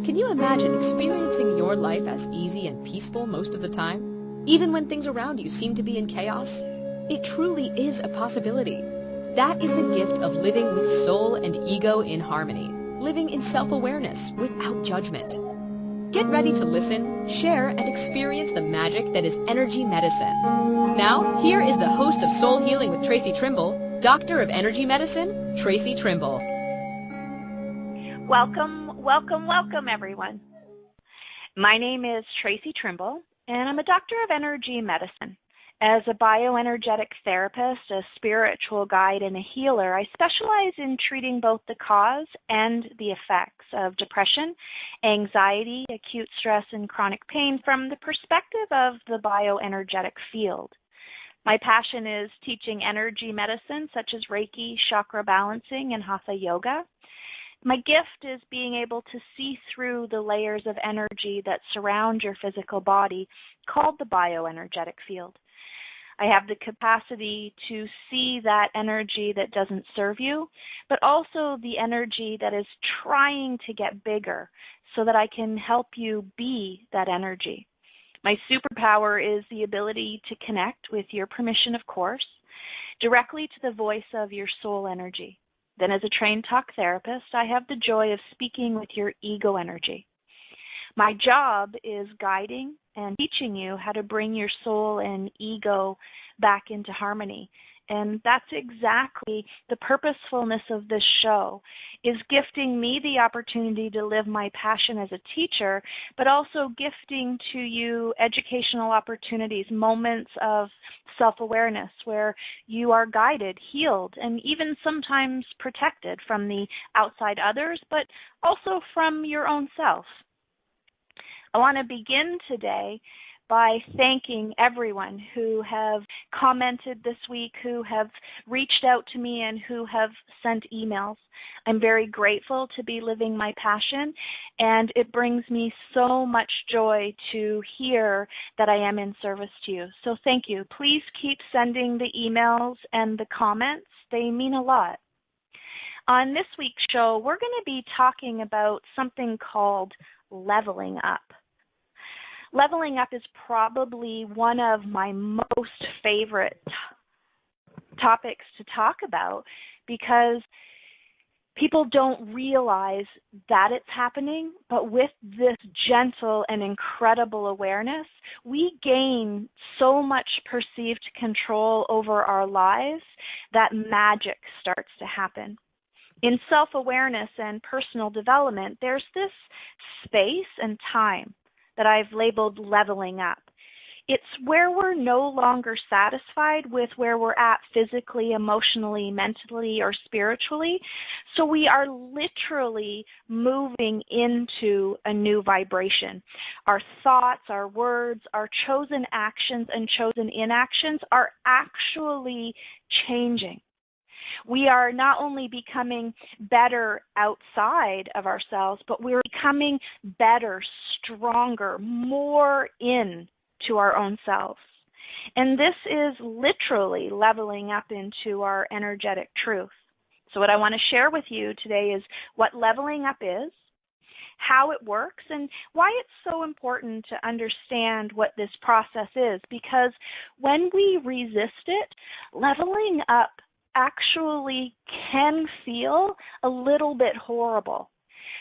Can you imagine experiencing your life as easy and peaceful most of the time, even when things around you seem to be in chaos? It truly is a possibility. That is the gift of living with soul and ego in harmony, living in self-awareness without judgment. Get ready to listen, share, and experience the magic that is energy medicine. Now, here is the host of Soul Healing with Traci Trimble, Doctor of Energy Medicine, Traci Trimble. Welcome, everyone. My name is Traci Trimble, and I'm a doctor of energy medicine. As a bioenergetic therapist, a spiritual guide, and a healer, I specialize in treating both the cause and the effects of depression, anxiety, acute stress, and chronic pain from the perspective of the bioenergetic field. My passion is teaching energy medicine such as Reiki, chakra balancing, and Hatha yoga. My gift is being able to see through the layers of energy that surround your physical body, called the bioenergetic field. I have the capacity to see that energy that doesn't serve you, but also the energy that is trying to get bigger so that I can help you be that energy. My superpower is the ability to connect, with your permission, of course, directly to the voice of your soul energy. Then as a trained talk therapist, I have the joy of speaking with your ego energy. My job is guiding and teaching you how to bring your soul and ego back into harmony. And that's exactly the purposefulness of this show, is gifting me the opportunity to live my passion as a teacher, but also gifting to you educational opportunities, moments of self-awareness where you are guided, healed, and even sometimes protected from the outside others, but also from your own self. I want to begin today by thanking everyone who have commented this week, who have reached out to me, and who have sent emails. I'm very grateful to be living my passion, and it brings me so much joy to hear that I am in service to you. So thank you. Please keep sending the emails and the comments. They mean a lot. On this week's show, we're going to be talking about something called leveling up. Leveling up is probably one of my most favorite topics to talk about, because people don't realize that it's happening, but with this gentle and incredible awareness, we gain so much perceived control over our lives that magic starts to happen. In self-awareness and personal development, there's this space and time that I've labeled leveling up. It's where we're no longer satisfied with where we're at physically, emotionally, mentally, or spiritually. So we are literally moving into a new vibration. Our thoughts, our words, our chosen actions and chosen inactions are actually changing. We are not only becoming better outside of ourselves, but we're becoming better, stronger, more into our own selves. And this is literally leveling up into our energetic truth. So what I want to share with you today is what leveling up is, how it works, and why it's so important to understand what this process is. Because when we resist it, leveling up actually can feel a little bit horrible.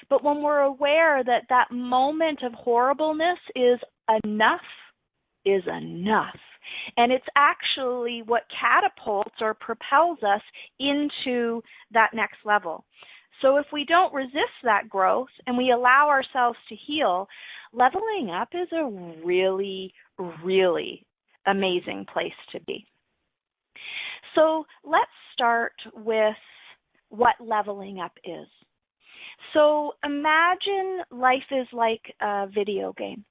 But when we're aware that that moment of horribleness is enough, and it's actually what catapults or propels us into that next level. So if we don't resist that growth and we allow ourselves to heal, leveling up is a really, really amazing place to be. So let's start with what leveling up is. So imagine life is like a video game.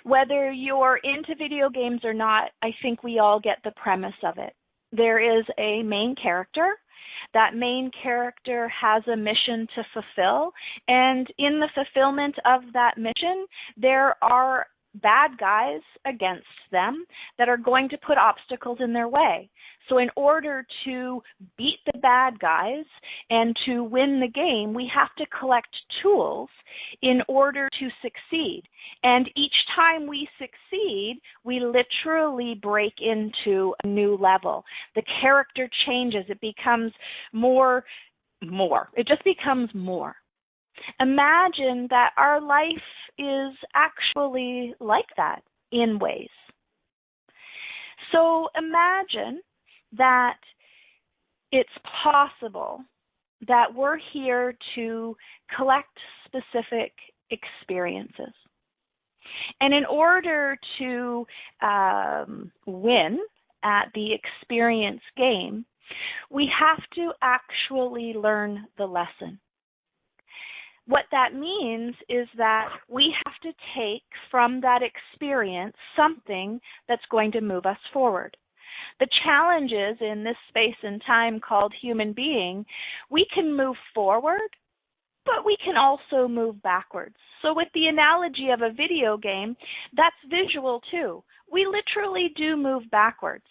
Whether you're into video games or not, I think we all get the premise of it. There is a main character. That main character has a mission to fulfill, and in the fulfillment of that mission, there are bad guys against them that are going to put obstacles in their way. So in order to beat the bad guys and to win the game, we have to collect tools in order to succeed. And each time we succeed, we literally break into a new level. The character changes. It becomes more. It just becomes more. Imagine that our life is actually like that in ways. So imagine that it's possible that we're here to collect specific experiences. And in order to win at the experience game, we have to actually learn the lesson. What that means is that we have to take from that experience something that's going to move us forward. The challenge is in this space and time called human being, we can move forward, but we can also move backwards. So with the analogy of a video game, that's visual too. We literally do move backwards.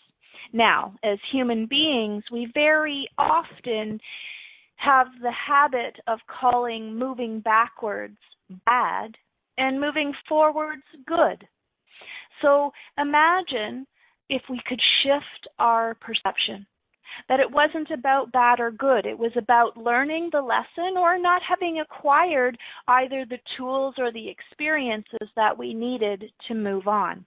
Now, as human beings, we very often have the habit of calling moving backwards bad and moving forwards good. So imagine if we could shift our perception, that it wasn't about bad or good. It was about learning the lesson or not having acquired either the tools or the experiences that we needed to move on.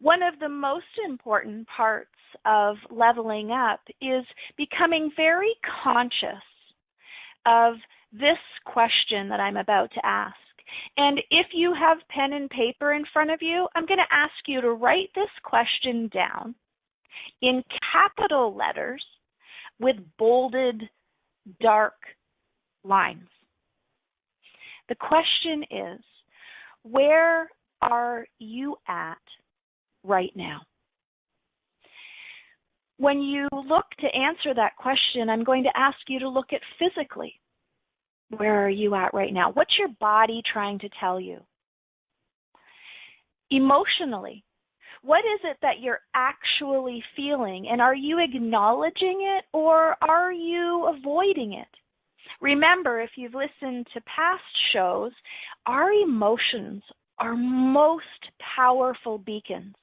One of the most important parts of leveling up is becoming very conscious of this question that I'm about to ask. And if you have pen and paper in front of you, I'm going to ask you to write this question down in capital letters with bolded, dark lines. The question is, where are you at right now? When you look to answer that question, I'm going to ask you to look at physically. Where are you at right now? What's your body trying to tell you? Emotionally, what is it that you're actually feeling? And are you acknowledging it or are you avoiding it? Remember, if you've listened to past shows, our emotions are most powerful beacons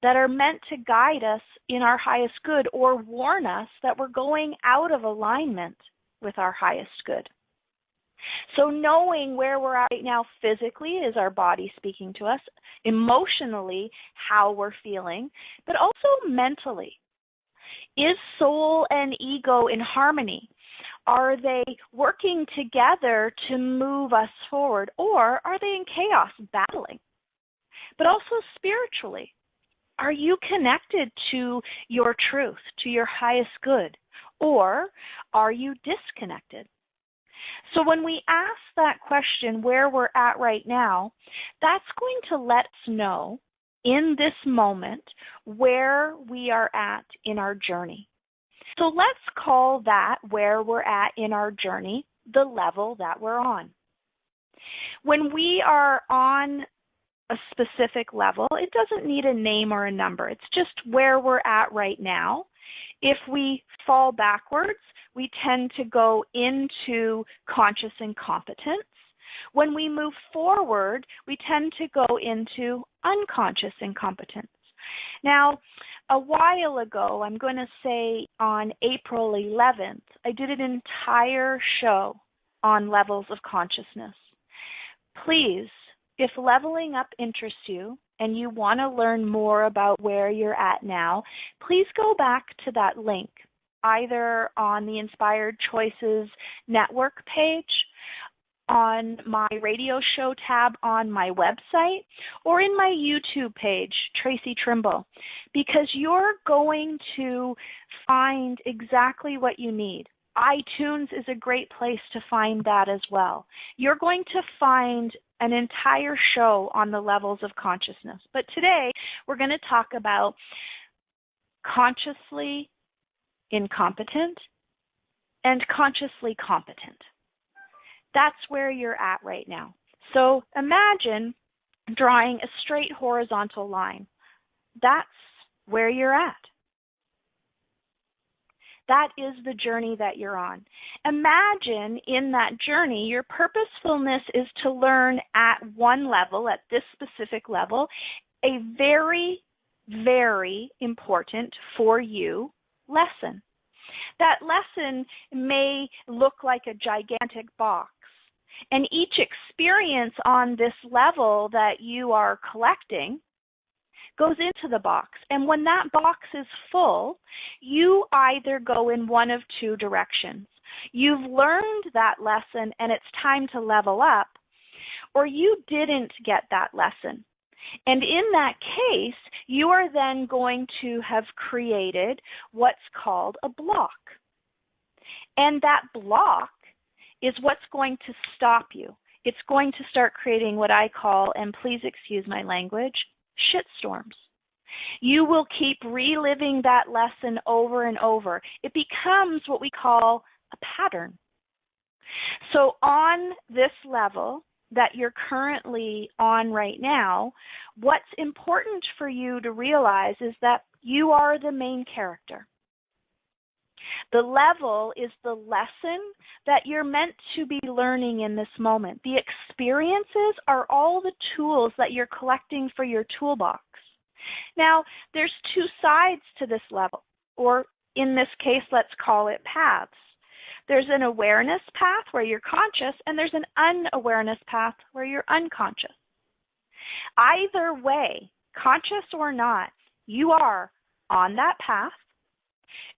that are meant to guide us in our highest good or warn us that we're going out of alignment with our highest good. So knowing where we're at right now physically, is our body speaking to us, emotionally, how we're feeling, but also mentally. Is soul and ego in harmony? Are they working together to move us forward, or are they in chaos, battling? But also spiritually, are you connected to your truth, to your highest good, or are you disconnected? So when we ask that question, where we're at right now, that's going to let us know in this moment where we are at in our journey. So let's call that where we're at in our journey the level that we're on. When we are on a specific level, it doesn't need a name or a number. It's just where we're at right now. If we fall backwards, we tend to go into conscious incompetence. When we move forward, we tend to go into unconscious incompetence. Now, a while ago, I'm going to say on April 11th, I did an entire show on levels of consciousness. Please, if leveling up interests you and you want to learn more about where you're at now, please go back to that link, either on the Inspired Choices Network page, on my radio show tab on my website, or in my YouTube page, Traci Trimble, because you're going to find exactly what you need. iTunes is a great place to find that as well. You're going to find an entire show on the levels of consciousness. But today, we're going to talk about consciously incompetent and consciously competent. That's where you're at right now. So imagine drawing a straight horizontal line. That's where you're at. That is the journey that you're on. Imagine in that journey, your purposefulness is to learn at one level, at this specific level, a very, very important for you lesson. That lesson may look like a gigantic box, and each experience on this level that you are collecting goes into the box. And when that box is full, you either go in one of two directions. You've learned that lesson and it's time to level up, or you didn't get that lesson. And in that case, you are then going to have created what's called a block. And that block is what's going to stop you. It's going to start creating what I call, and please excuse my language, shitstorms. You will keep reliving that lesson over and over. It becomes what we call a pattern. So on this level that you're currently on right now, what's important for you to realize is that you are the main character. The level is the lesson that you're meant to be learning in this moment. The experiences are all the tools that you're collecting for your toolbox. Now, there's two sides to this level, or in this case, let's call it paths. There's an awareness path where you're conscious, and there's an unawareness path where you're unconscious. Either way, conscious or not, you are on that path.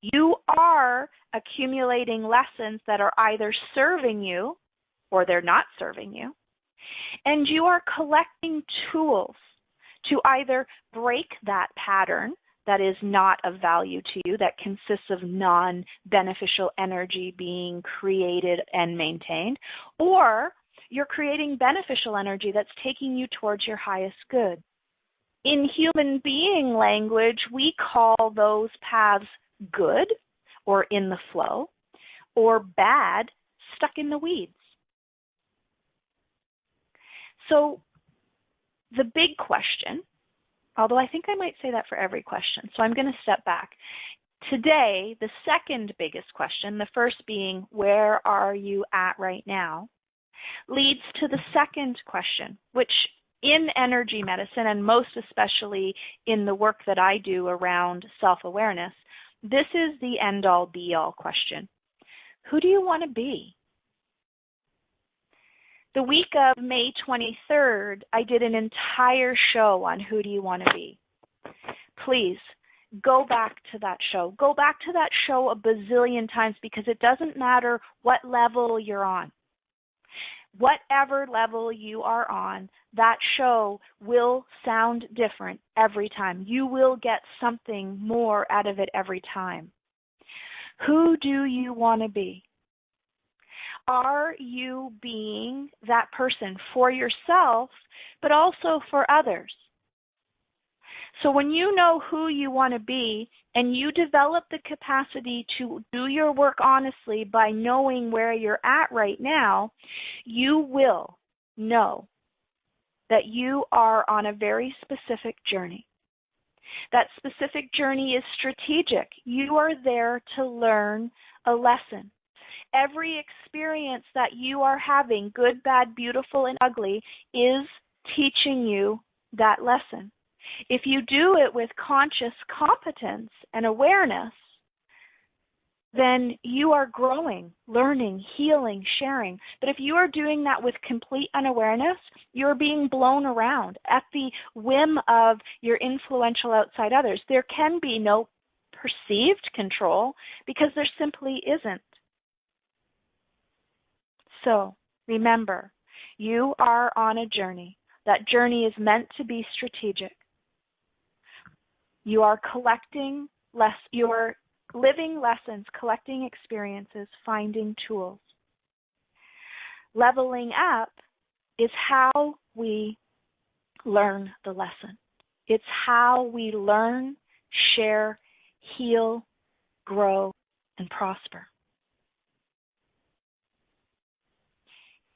You are accumulating lessons that are either serving you or they're not serving you. And you are collecting tools to either break that pattern that is not of value to you, that consists of non-beneficial energy being created and maintained, or you're creating beneficial energy that's taking you towards your highest good. In human being language, we call those paths good, or in the flow, or bad, stuck in the weeds. So the big question, although I think I might say that for every question, so I'm going to step back. Today, the second biggest question, the first being, where are you at right now, leads to the second question, which in energy medicine, and most especially in the work that I do around self-awareness, this is the end-all, be-all question. Who do you want to be? The week of May 23rd, I did an entire show on who do you want to be. Please, go back to that show. Go back to that show a bazillion times, because it doesn't matter what level you're on. Whatever level you are on, that show will sound different every time. You will get something more out of it every time. Who do you want to be? Are you being that person for yourself, but also for others? So when you know who you want to be, and you develop the capacity to do your work honestly by knowing where you're at right now, you will know that you are on a very specific journey. That specific journey is strategic. You are there to learn a lesson. Every experience that you are having, good, bad, beautiful, and ugly, is teaching you that lesson. If you do it with conscious competence and awareness, then you are growing, learning, healing, sharing. But if you are doing that with complete unawareness, you're being blown around at the whim of your influential outside others. There can be no perceived control because there simply isn't. So remember, you are on a journey. That journey is meant to be strategic. You are collecting you are living lessons, collecting experiences, finding tools. Leveling up is how we learn the lesson. It's how we learn, share, heal, grow, and prosper.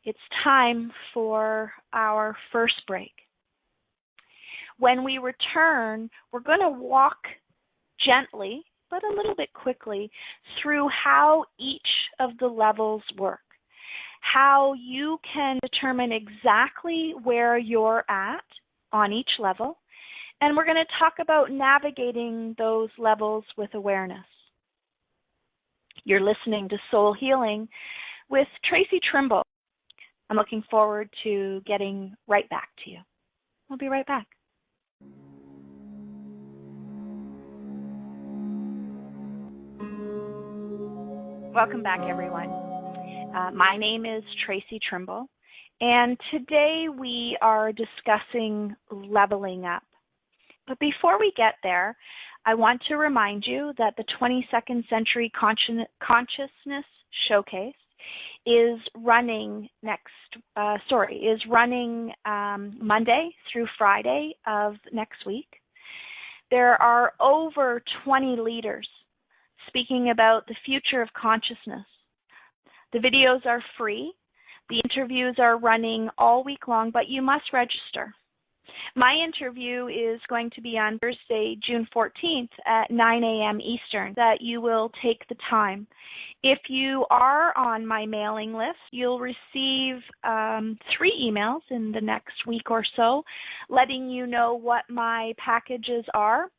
It's time for our first break. When we return, we're going to walk gently but a little bit quickly, through how each of the levels work, how you can determine exactly where you're at on each level, and we're going to talk about navigating those levels with awareness. You're listening to Soul Healing with Traci Trimble. I'm looking forward to getting right back to you. I'll be right back. Welcome back, everyone. My name is Traci Trimble, and today we are discussing leveling up. But before we get there, I want to remind you that the 22nd Century Consciousness Showcase is running Monday through Friday of next week. There are over 20 leaders speaking about the future of consciousness. The videos are free. The interviews are running all week long, but you must register. My interview is going to be on Thursday, June 14th at 9 a.m. Eastern, that you will take the time. If you are on my mailing list, you'll receive 3 emails in the next week or so, letting you know what my packages are,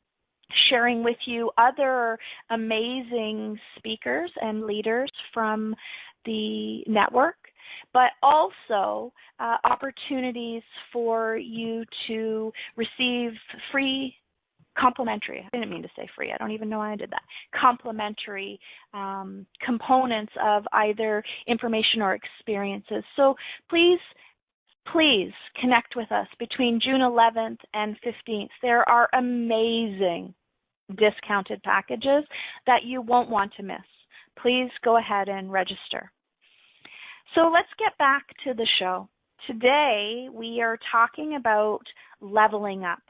sharing with you other amazing speakers and leaders from the network, but also opportunities for you to receive free complimentary, I didn't mean to say free, I don't even know why I did that, complimentary components of either information or experiences. So please connect with us between June 11th and 15th. There are amazing discounted packages that you won't want to miss. Please go ahead and register. So let's get back to the show. Today we are talking about leveling up,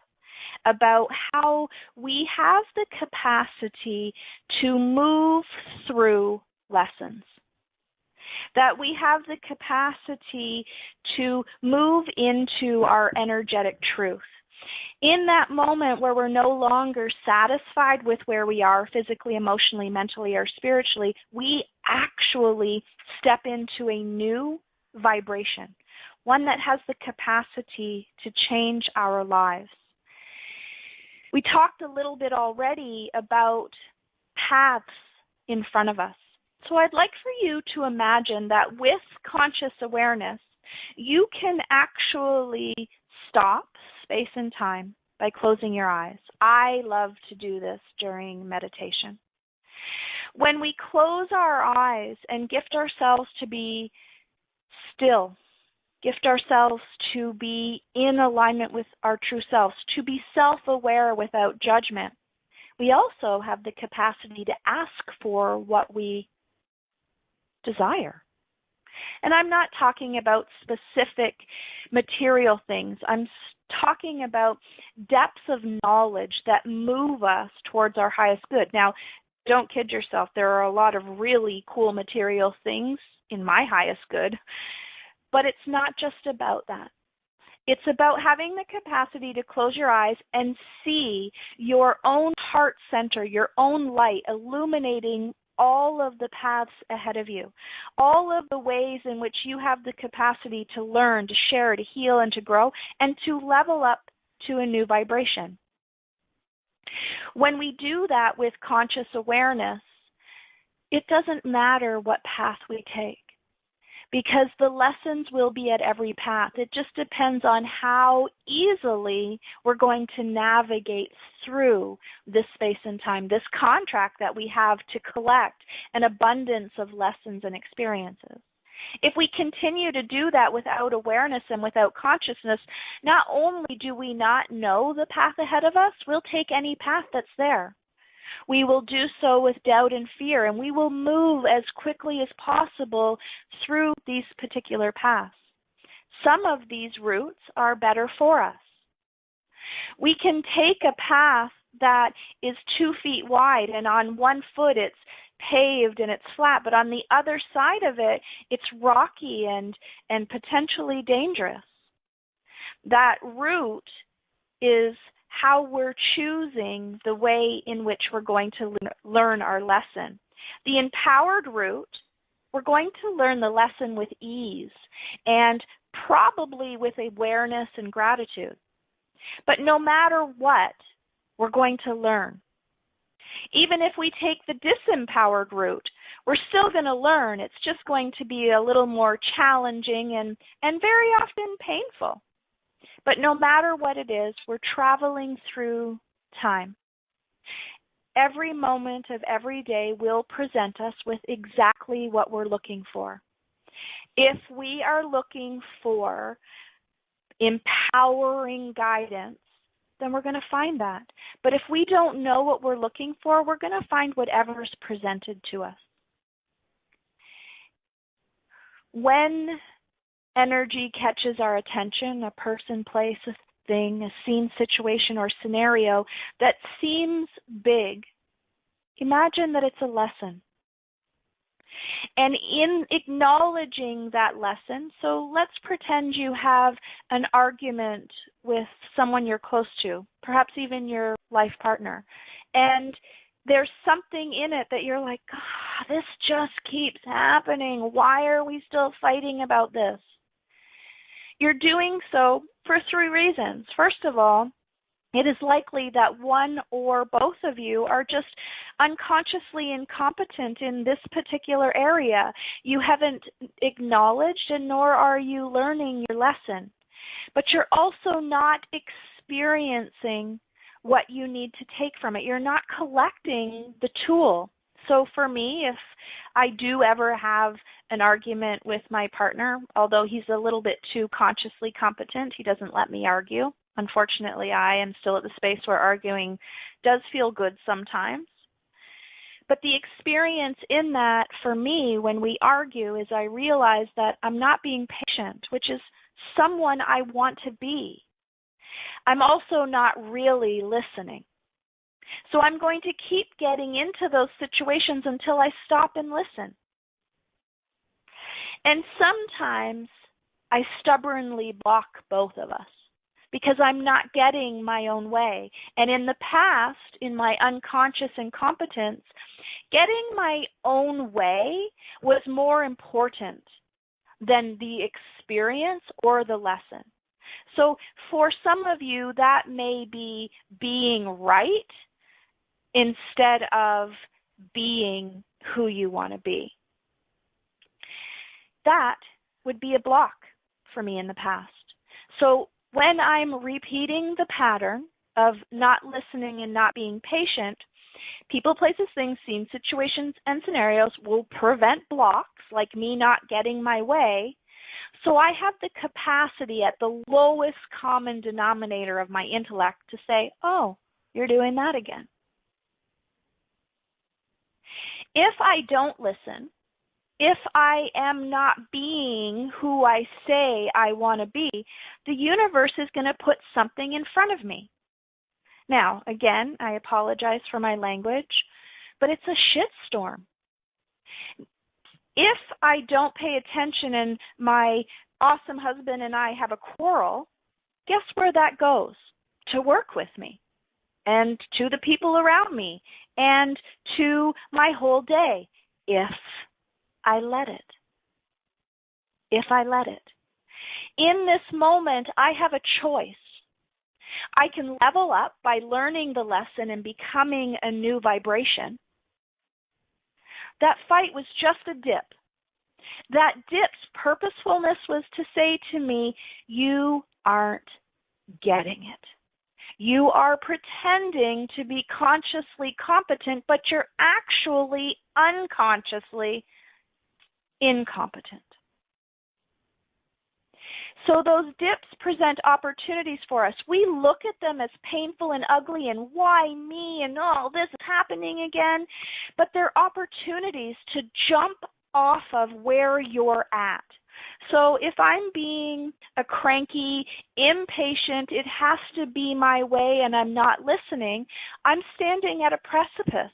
about how we have the capacity to move through lessons, that we have the capacity to move into our energetic truth. In that moment where we're no longer satisfied with where we are physically, emotionally, mentally, or spiritually, we actually step into a new vibration, one that has the capacity to change our lives. We talked a little bit already about paths in front of us. So I'd like for you to imagine that with conscious awareness, you can actually stop space and time by closing your eyes. I love to do this during meditation. When we close our eyes and gift ourselves to be still, gift ourselves to be in alignment with our true selves, to be self-aware without judgment, we also have the capacity to ask for what we desire. And I'm not talking about specific material things. I'm talking about depths of knowledge that move us towards our highest good. Now, don't kid yourself. There are a lot of really cool material things in my highest good, but it's not just about that. It's about having the capacity to close your eyes and see your own heart center, your own light illuminating all of the paths ahead of you, all of the ways in which you have the capacity to learn, to share, to heal, and to grow, and to level up to a new vibration. When we do that with conscious awareness, it doesn't matter what path we take, because the lessons will be at every path. It just depends on how easily we're going to navigate through this space and time, this contract that we have to collect an abundance of lessons and experiences. If we continue to do that without awareness and without consciousness, not only do we not know the path ahead of us, we'll take any path that's there. We will do so with doubt and fear, and we will move as quickly as possible through these particular paths. Some of these routes are better for us. We can take a path that is 2 feet wide, and on one foot it's paved and it's flat, but on the other side of it, it's rocky and potentially dangerous. That route is how we're choosing the way in which we're going to learn our lesson. The empowered route, we're going to learn the lesson with ease and probably with awareness and gratitude. But no matter what, we're going to learn. Even if we take the disempowered route, we're still going to learn. It's just going to be a little more challenging and very often painful. But no matter what it is, we're traveling through time. Every moment of every day will present us with exactly what we're looking for. If we are looking for empowering guidance, then we're going to find that. But if we don't know what we're looking for, we're going to find whatever's presented to us. When energy catches our attention, a person, place, a thing, a scene, situation, or scenario that seems big, imagine that it's a lesson. And in acknowledging that lesson, so let's pretend you have an argument with someone you're close to, perhaps even your life partner, and there's something in it that you're like, God, this just keeps happening. Why are we still fighting about this? You're doing so for 3 reasons. First of all, it is likely that one or both of you are just unconsciously incompetent in this particular area. You haven't acknowledged and nor are you learning your lesson. But you're also not experiencing what you need to take from it. You're not collecting the tool. So for me, if I do ever have an argument with my partner, although he's a little bit too consciously competent, he doesn't let me argue. Unfortunately, I am still at the space where arguing does feel good sometimes. But the experience in that for me when we argue is I realize that I'm not being patient, which is someone I want to be. I'm also not really listening. So I'm going to keep getting into those situations until I stop and listen. And sometimes I stubbornly block both of us because I'm not getting my own way. And in the past, in my unconscious incompetence, getting my own way was more important than the experience or the lesson. So for some of you, that may be being right instead of being who you want to be. That would be a block for me in the past. So when I'm repeating the pattern of not listening and not being patient, people, places, things, scenes, situations, and scenarios will prevent blocks like me not getting my way. So I have the capacity at the lowest common denominator of my intellect to say, oh, you're doing that again. If I don't listen, if I am not being who I say I want to be, the universe is going to put something in front of me. Now, again, I apologize for my language, but it's a shitstorm. If I don't pay attention and my awesome husband and I have a quarrel, guess where that goes? To work with me and to the people around me and to my whole day, if I let it. If I let it. In this moment, I have a choice. I can level up by learning the lesson and becoming a new vibration. That fight was just a dip. That dip's purposefulness was to say to me, you aren't getting it. You are pretending to be consciously competent, but you're actually unconsciously incompetent. So those dips present opportunities for us. We look at them as painful and ugly and why me and all this is happening again, but they're opportunities to jump off of where you're at. So if I'm being a cranky, impatient, it has to be my way and I'm not listening, I'm standing at a precipice.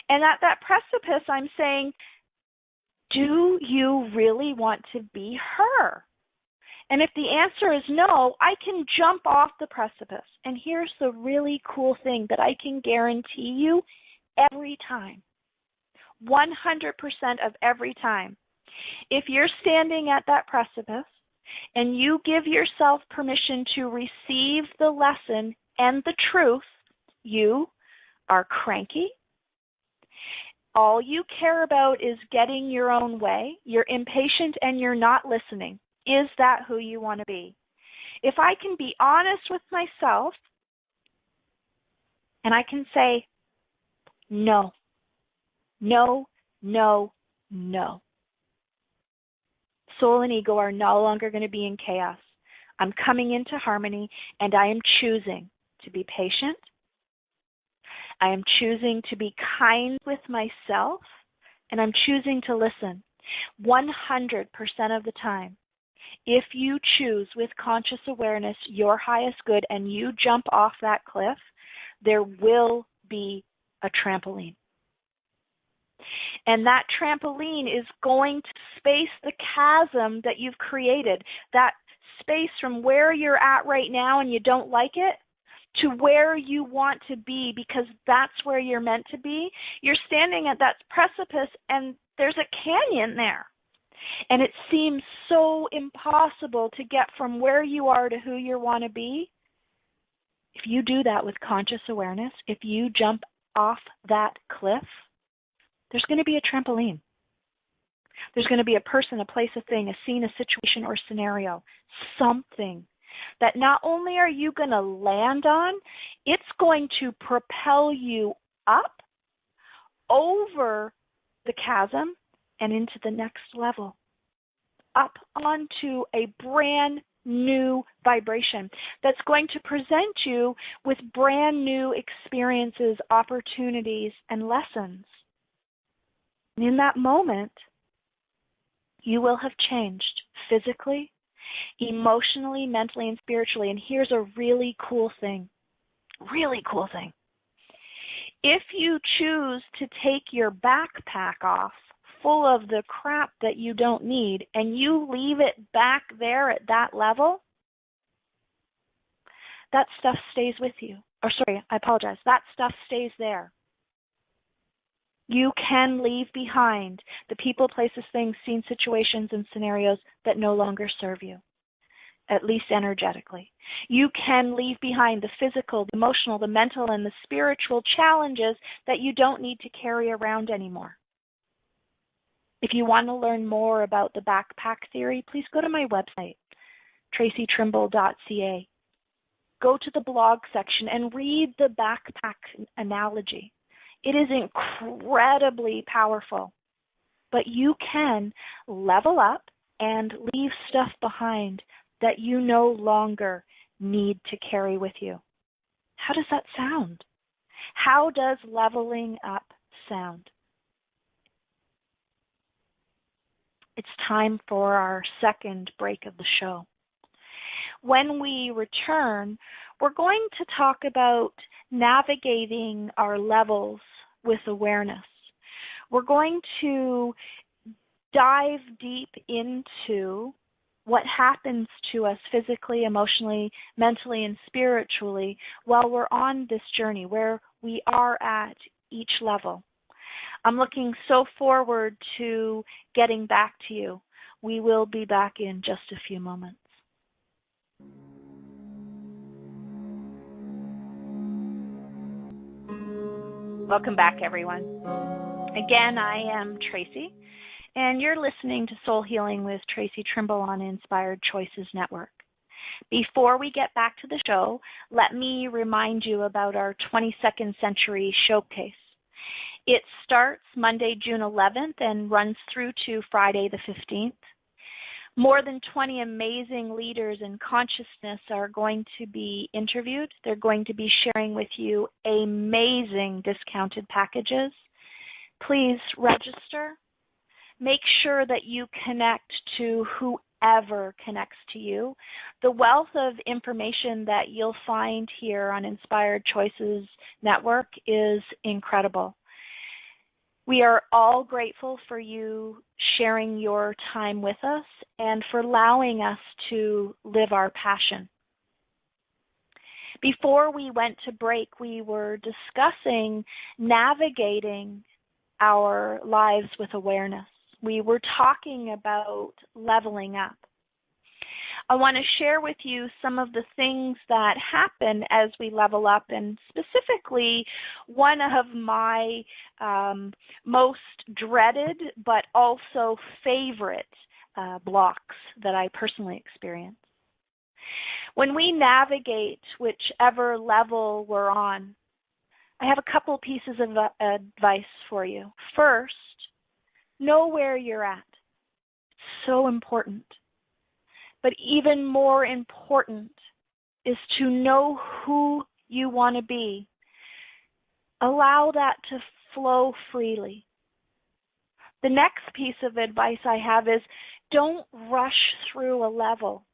And at that precipice, I'm saying, do you really want to be her? And if the answer is no, I can jump off the precipice. And here's the really cool thing that I can guarantee you every time, 100% of every time. If you're standing at that precipice and you give yourself permission to receive the lesson and the truth, you are cranky. All you care about is getting your own way. You're impatient and you're not listening. Is that who you want to be? If I can be honest with myself and I can say, no, no, no, no. Soul and ego are no longer going to be in chaos. I'm coming into harmony, and I am choosing to be patient. I am choosing to be kind with myself, and I'm choosing to listen 100% of the time. If you choose with conscious awareness your highest good and you jump off that cliff, there will be a trampoline. And that trampoline is going to space the chasm that you've created, that space from where you're at right now and you don't like it to where you want to be, because that's where you're meant to be. You're standing at that precipice and there's a canyon there. And it seems so impossible to get from where you are to who you want to be. If you do that with conscious awareness, if you jump off that cliff, there's going to be a trampoline. There's going to be a person, a place, a thing, a scene, a situation, or scenario, something that not only are you going to land on, it's going to propel you up over the chasm and into the next level, up onto a brand new vibration that's going to present you with brand new experiences, opportunities, and lessons. And in that moment, you will have changed physically, emotionally, mentally, and spiritually. And here's a really cool thing. If you choose to take your backpack off full of the crap that you don't need and you leave it back there at that level, that stuff stays with you. That stuff stays there. You can leave behind the people, places, things, scenes, situations, and scenarios that no longer serve you, at least energetically. You can leave behind the physical, the emotional, the mental, and the spiritual challenges that you don't need to carry around anymore. If you want to learn more about the backpack theory, please go to my website, tracitrimble.ca. Go to the blog section and read the backpack analogy. It is incredibly powerful, but you can level up and leave stuff behind that you no longer need to carry with you. How does that sound? How does leveling up sound? It's time for our second break of the show. When we return, we're going to talk about navigating our levels with awareness. We're going to dive deep into what happens to us physically, emotionally, mentally, and spiritually while we're on this journey, where we are at each level. I'm looking so forward to getting back to you. We will be back in just a few moments. Welcome back, everyone. Again, I am Traci, and you're listening to Soul Healing with Traci Trimble on Inspired Choices Network. Before we get back to the show, let me remind you about our 22nd Century Showcase. It starts Monday, June 11th and runs through to Friday the 15th. More than 20 amazing leaders in consciousness are going to be interviewed. They're going to be sharing with you amazing discounted packages. Please register. Make sure that you connect to whoever connects to you. The wealth of information that you'll find here on Inspired Choices Network is incredible. We are all grateful for you sharing your time with us and for allowing us to live our passion. Before we went to break, we were discussing navigating our lives with awareness. We were talking about leveling up. I want to share with you some of the things that happen as we level up, and specifically one of my most dreaded but also favorite blocks that I personally experience. When we navigate whichever level we're on, I have a couple pieces of advice for you. First, know where you're at. It's so important. But even more important is to know who you want to be. Allow that to flow freely. The next piece of advice I have is don't rush through a level.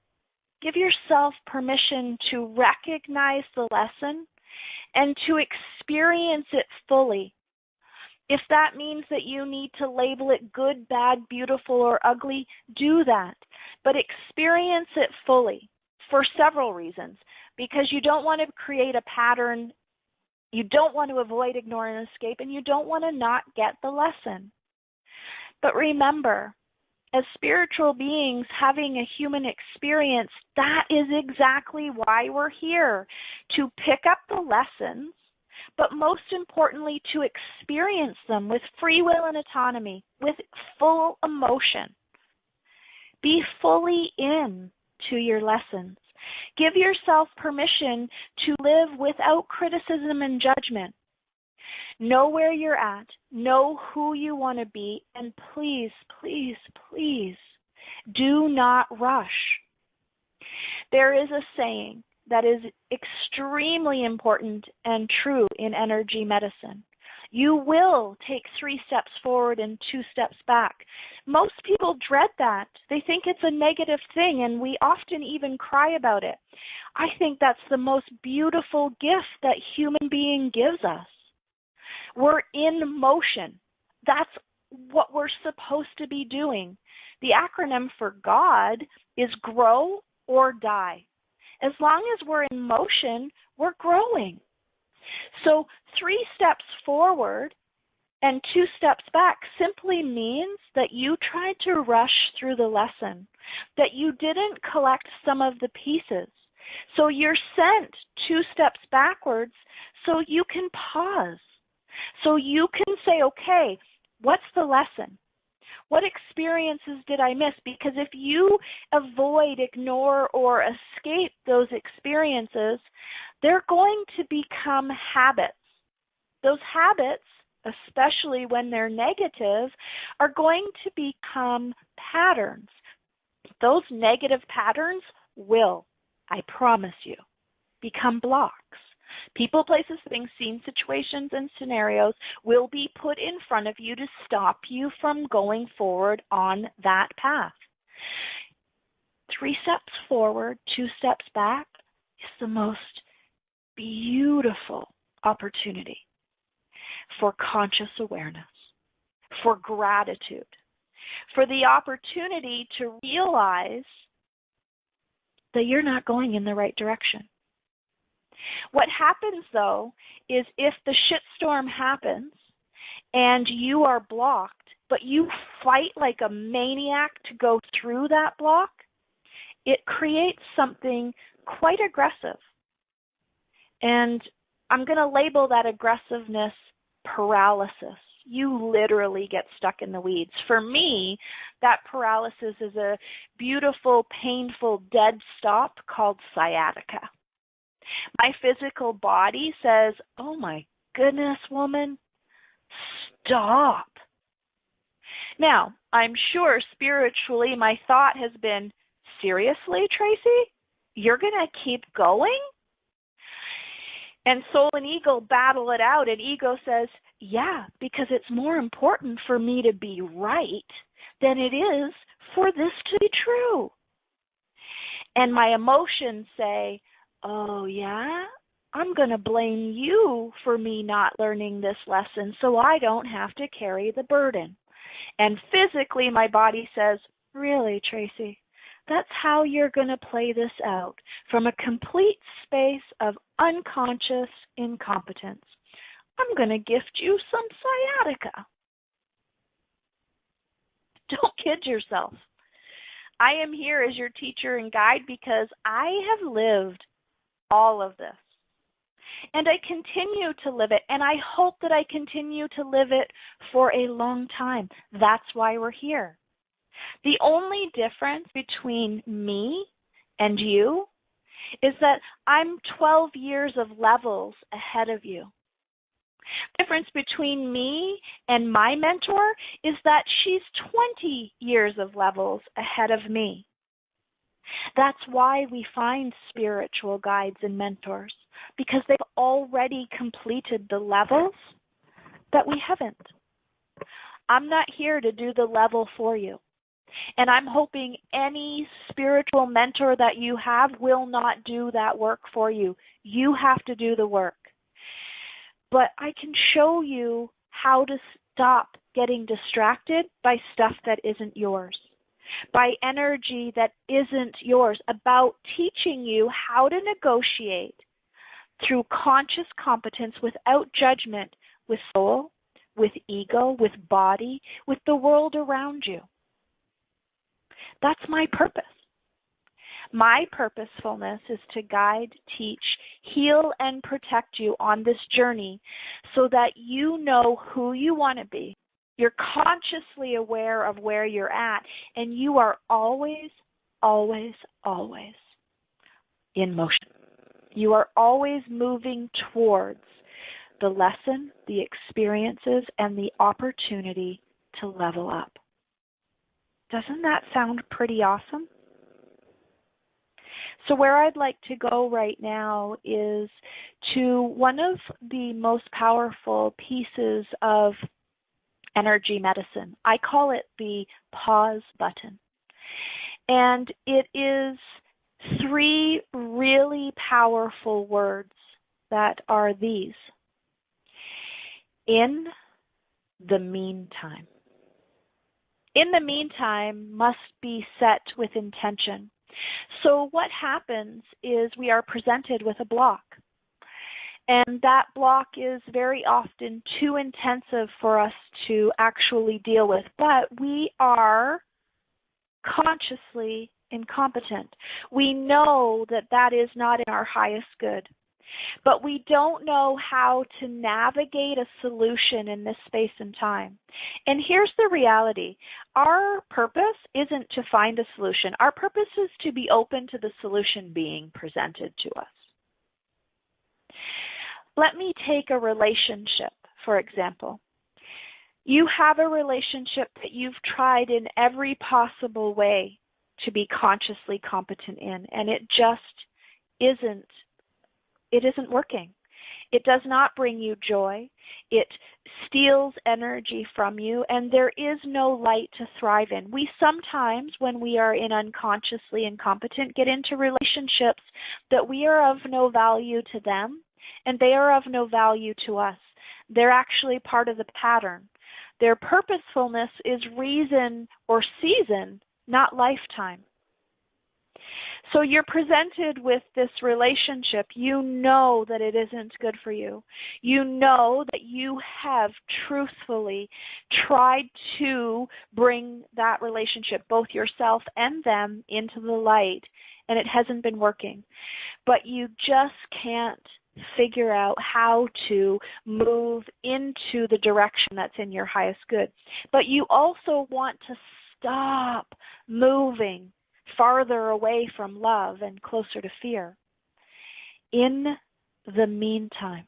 Give yourself permission to recognize the lesson and to experience it fully. If that means that you need to label it good, bad, beautiful, or ugly, do that. But experience it fully for several reasons. Because you don't want to create a pattern, you don't want to avoid, ignore, and escape, and you don't want to not get the lesson. But remember, as spiritual beings having a human experience, that is exactly why we're here, to pick up the lessons, but most importantly, to experience them with free will and autonomy, with full emotion. Be fully in to your lessons. Give yourself permission to live without criticism and judgment. Know where you're at, know who you want to be, and please, please, please, do not rush. There is a saying that is extremely important and true in energy medicine. You will take 3 steps forward and 2 steps back. Most people dread that. They think it's a negative thing, and we often even cry about it. I think that's the most beautiful gift that human being gives us. We're in motion. That's what we're supposed to be doing. The acronym for God is grow or die. As long as we're in motion, we're growing. So 3 steps forward and 2 steps back simply means that you tried to rush through the lesson, that you didn't collect some of the pieces. So you're sent 2 steps backwards so you can pause. So you can say, okay, what's the lesson? What experiences did I miss? Because if you avoid, ignore, or escape those experiences, they're going to become habits. Those habits, especially when they're negative, are going to become patterns. Those negative patterns will, I promise you, become blocks. People, places, things, scenes, situations, and scenarios will be put in front of you to stop you from going forward on that path. 3 steps forward, 2 steps back is the most beautiful opportunity for conscious awareness, for gratitude, for the opportunity to realize that you're not going in the right direction. What happens, though, is if the shitstorm happens and you are blocked, but you fight like a maniac to go through that block, it creates something quite aggressive. And I'm going to label that aggressiveness paralysis. You literally get stuck in the weeds. For me, that paralysis is a beautiful, painful, dead stop called sciatica. My physical body says, oh my goodness, woman, stop. Now, I'm sure spiritually my thought has been, seriously, Traci? You're going to keep going? And soul and ego battle it out, and ego says, yeah, because it's more important for me to be right than it is for this to be true. And my emotions say, oh, yeah? I'm going to blame you for me not learning this lesson so I don't have to carry the burden. And physically, my body says, really, Traci, that's how you're going to play this out, from a complete space of unconscious incompetence. I'm going to gift you some sciatica. Don't kid yourself. I am here as your teacher and guide because I have lived all of this. And I continue to live it, and I hope that I continue to live it for a long time. That's why we're here. The only difference between me and you is that I'm 12 years of levels ahead of you. The difference between me and my mentor is that she's 20 years of levels ahead of me. That's why we find spiritual guides and mentors, because they've already completed the levels that we haven't. I'm not here to do the level for you. And I'm hoping any spiritual mentor that you have will not do that work for you. You have to do the work. But I can show you how to stop getting distracted by stuff that isn't yours, by energy that isn't yours, about teaching you how to negotiate through conscious competence without judgment with soul, with ego, with body, with the world around you. That's my purpose. My purposefulness is to guide, teach, heal, and protect you on this journey so that you know who you want to be. You're consciously aware of where you're at, and you are always, always, always in motion. You are always moving towards the lesson, the experiences, and the opportunity to level up. Doesn't that sound pretty awesome? So where I'd like to go right now is to one of the most powerful pieces of energy medicine. I call it the pause button. And it is 3 really powerful words that are these: in the meantime. In the meantime must be set with intention. So what happens is we are presented with a block. And that block is very often too intensive for us to actually deal with. But we are consciously incompetent. We know that that is not in our highest good. But we don't know how to navigate a solution in this space and time. And here's the reality. Our purpose isn't to find a solution. Our purpose is to be open to the solution being presented to us. Let me take a relationship, for example. You have a relationship that you've tried in every possible way to be consciously competent in, and it just isn't working. It does not bring you joy. It steals energy from you, and there is no light to thrive in. We sometimes, when we are in unconsciously incompetent, get into relationships that we are of no value to them, and they are of no value to us. They're actually part of the pattern. Their purposefulness is reason or season, not lifetime. So you're presented with this relationship. You know that it isn't good for you. You know that you have truthfully tried to bring that relationship, both yourself and them, into the light, and it hasn't been working. But you just can't figure out how to move into the direction that's in your highest good. But you also want to stop moving farther away from love and closer to fear. In the meantime,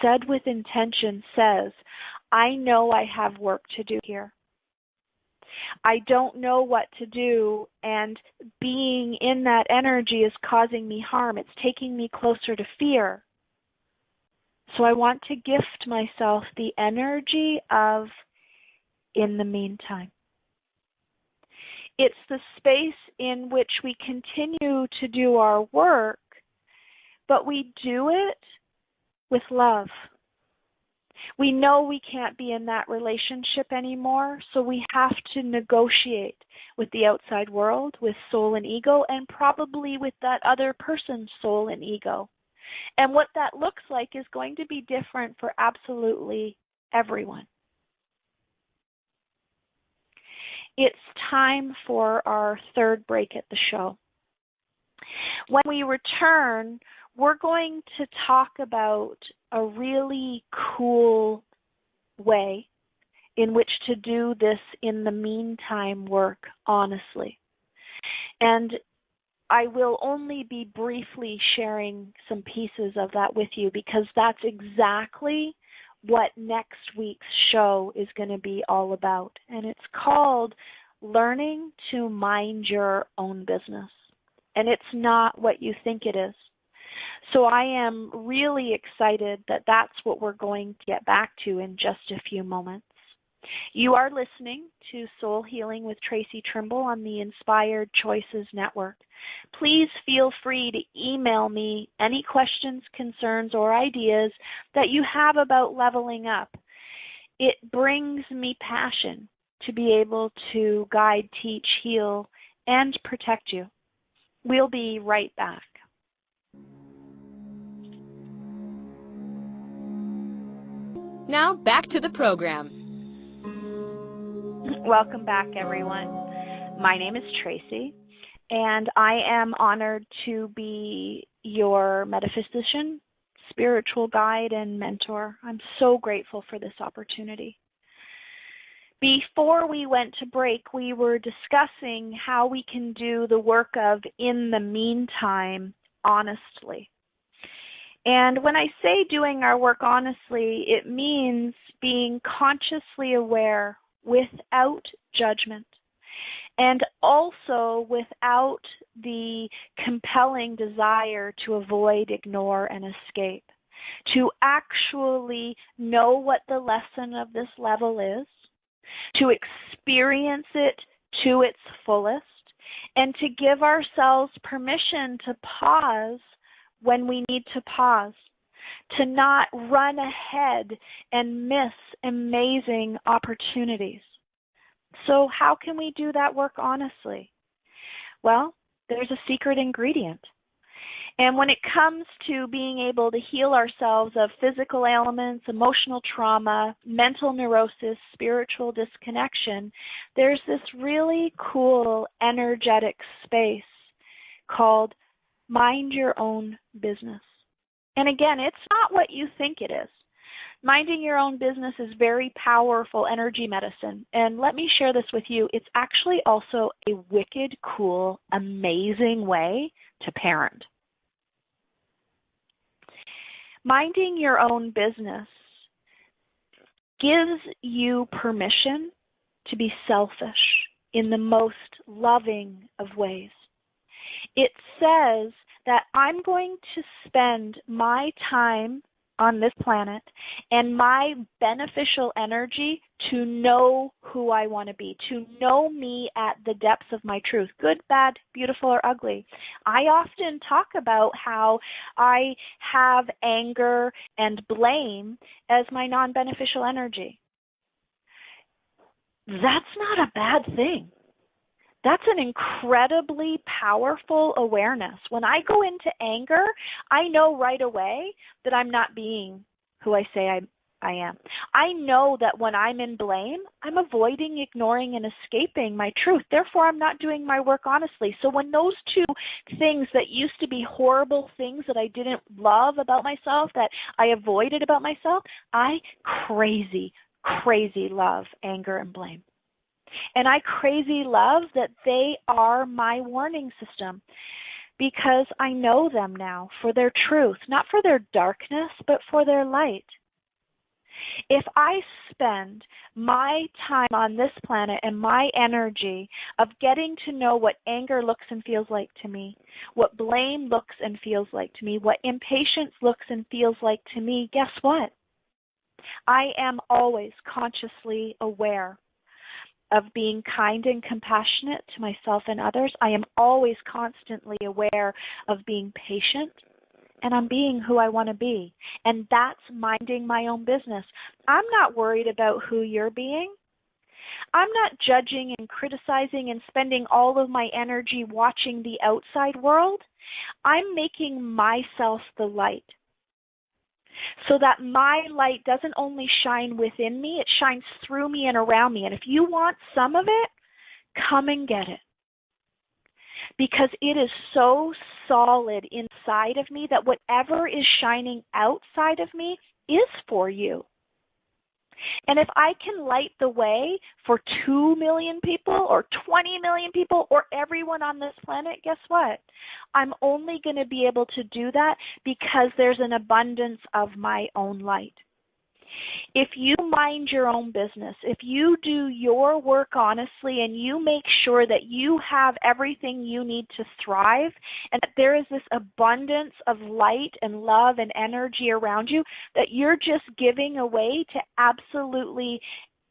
said with intention, says, I know I have work to do here. I don't know what to do, and being in that energy is causing me harm. It's taking me closer to fear. So I want to gift myself the energy of in the meantime. It's the space in which we continue to do our work, but we do it with love. We know we can't be in that relationship anymore, so we have to negotiate with the outside world, with soul and ego, and probably with that other person's soul and ego. And what that looks like is going to be different for absolutely everyone. It's time for our third break at the show. When we return, we're going to talk about a really cool way in which to do this in the meantime work honestly. And I will only be briefly sharing some pieces of that with you because that's exactly what next week's show is going to be all about. And it's called Learning to Mind Your Own Business. And it's not what you think it is. So I am really excited that that's what we're going to get back to in just a few moments. You are listening to Soul Healing with Traci Trimble on the Inspired Choices Network. Please feel free to email me any questions, concerns, or ideas that you have about leveling up. It brings me passion to be able to guide, teach, heal, and protect you. We'll be right back. Now back to the program. Welcome back, everyone. My name is Traci, and I am honored to be your metaphysician, spiritual guide, and mentor. I'm so grateful for this opportunity. Before we went to break, we were discussing how we can do the work of in the meantime honestly. And when I say doing our work honestly, it means being consciously aware without judgment, and also without the compelling desire to avoid, ignore, and escape. To actually know what the lesson of this level is, to experience it to its fullest, and to give ourselves permission to pause when we need to pause, to not run ahead and miss amazing opportunities. So how can we do that work honestly? Well, there's a secret ingredient. And when it comes to being able to heal ourselves of physical ailments, emotional trauma, mental neurosis, spiritual disconnection, there's this really cool energetic space called Mind Your Own Business. And again, it's not what you think it is. Minding your own business is very powerful energy medicine. And let me share this with you. It's actually also a wicked, cool, amazing way to parent. Minding your own business gives you permission to be selfish in the most loving of ways. It says that I'm going to spend my time on this planet and my beneficial energy to know who I want to be, to know me at the depths of my truth, good, bad, beautiful, or ugly. I often talk about how I have anger and blame as my non-beneficial energy. That's not a bad thing. That's an incredibly powerful awareness. When I go into anger, I know right away that I'm not being who I say I am. I know that when I'm in blame, I'm avoiding, ignoring, and escaping my truth. Therefore, I'm not doing my work honestly. So when those two things that used to be horrible things that I didn't love about myself, that I avoided about myself, I crazy love anger and blame. And I crazy love that they are my warning system because I know them now for their truth, not for their darkness, but for their light. If I spend my time on this planet and my energy of getting to know what anger looks and feels like to me, what blame looks and feels like to me, what impatience looks and feels like to me, guess what? I am always consciously aware of being kind and compassionate to myself and others. I am always constantly aware of being patient and I'm being who I want to be. And that's minding my own business. I'm not worried about who you're being. I'm not judging and criticizing and spending all of my energy watching the outside world. I'm making myself the light so that my light doesn't only shine within me, it shines through me and around me. And if you want some of it, come and get it. Because it is so solid inside of me that whatever is shining outside of me is for you. And if I can light the way for 2 million people or 20 million people or everyone on this planet, guess what? I'm only going to be able to do that because there's an abundance of my own light. If you mind your own business, if you do your work honestly and you make sure that you have everything you need to thrive and that there is this abundance of light and love and energy around you that you're just giving away to absolutely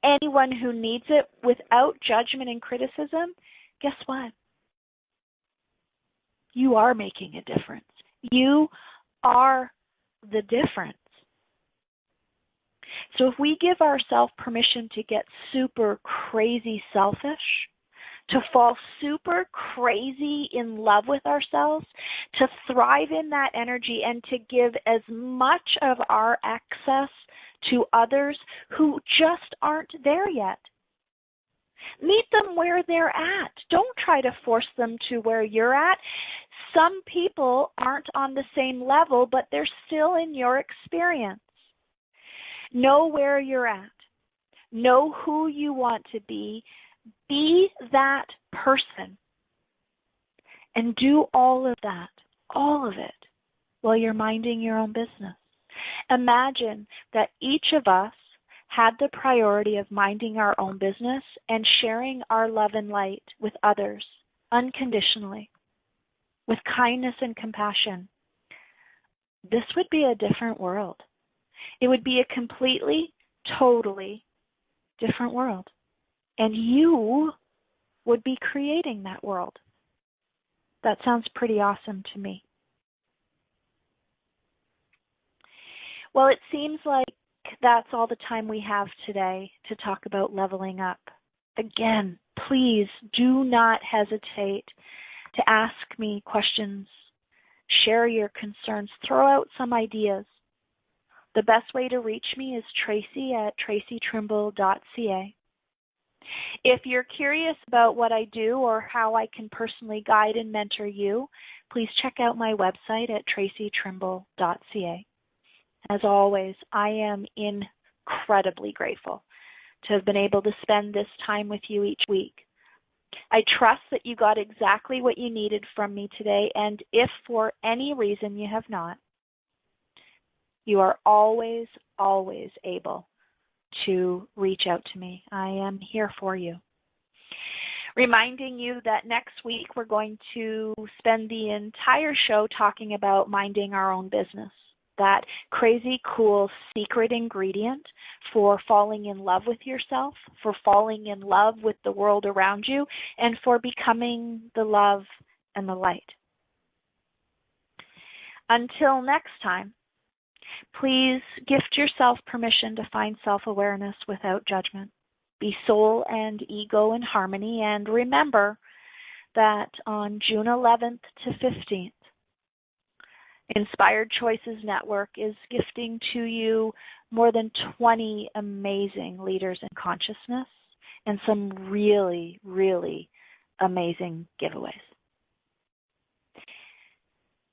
anyone who needs it without judgment and criticism, guess what? You are making a difference. You are the difference. So if we give ourselves permission to get super crazy selfish, to fall super crazy in love with ourselves, to thrive in that energy and to give as much of our access to others who just aren't there yet. Meet them where they're at. Don't try to force them to where you're at. Some people aren't on the same level, but they're still in your experience. Know where you're at. Know who you want to be. Be that person. And do all of it, while you're minding your own business. Imagine that each of us had the priority of minding our own business and sharing our love and light with others unconditionally, with kindness and compassion. This would be a different world. It would be a completely, totally different world. And you would be creating that world. That sounds pretty awesome to me. Well, it seems like that's all the time we have today to talk about leveling up. Again, please do not hesitate to ask me questions, share your concerns, throw out some ideas. The best way to reach me is Traci at tracitrimble.ca. If you're curious about what I do or how I can personally guide and mentor you, please check out my website at tracitrimble.ca. As always, I am incredibly grateful to have been able to spend this time with you each week. I trust that you got exactly what you needed from me today, and if for any reason you have not, you are always, always able to reach out to me. I am here for you. Reminding you that next week we're going to spend the entire show talking about minding our own business, that crazy cool secret ingredient for falling in love with yourself, for falling in love with the world around you, and for becoming the love and the light. Until next time, please gift yourself permission to find self-awareness without judgment. Be soul and ego in harmony, and remember that on June 11th to 15th, Inspired Choices Network is gifting to you more than 20 amazing leaders in consciousness and some really, really amazing giveaways.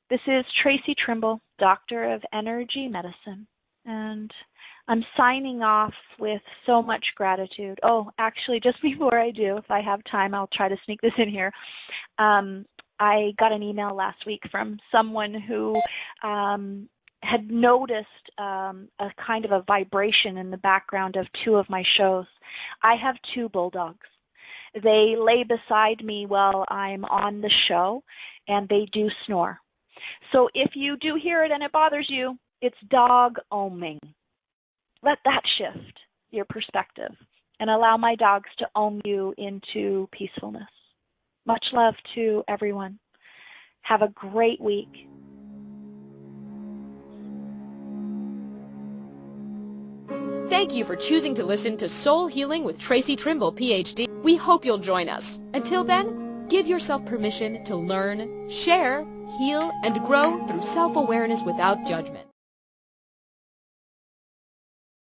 This is Traci Trimble, Doctor of Energy Medicine, and I'm signing off with so much gratitude. Oh, actually, just before I do, if I have time, I'll try to sneak this in here. I got an email last week from someone who had noticed a kind of a vibration in the background of two of my shows. I have two bulldogs. They lay beside me while I'm on the show, and they do snore. So if you do hear it and it bothers you, it's dog oming. Let that shift your perspective and allow my dogs to ohm you into peacefulness. Much love to everyone. Have a great week. Thank you for choosing to listen to Soul Healing with Traci Trimble PhD. We hope you'll join us. Until then, give yourself permission to learn, share, heal, and grow through self-awareness without judgment.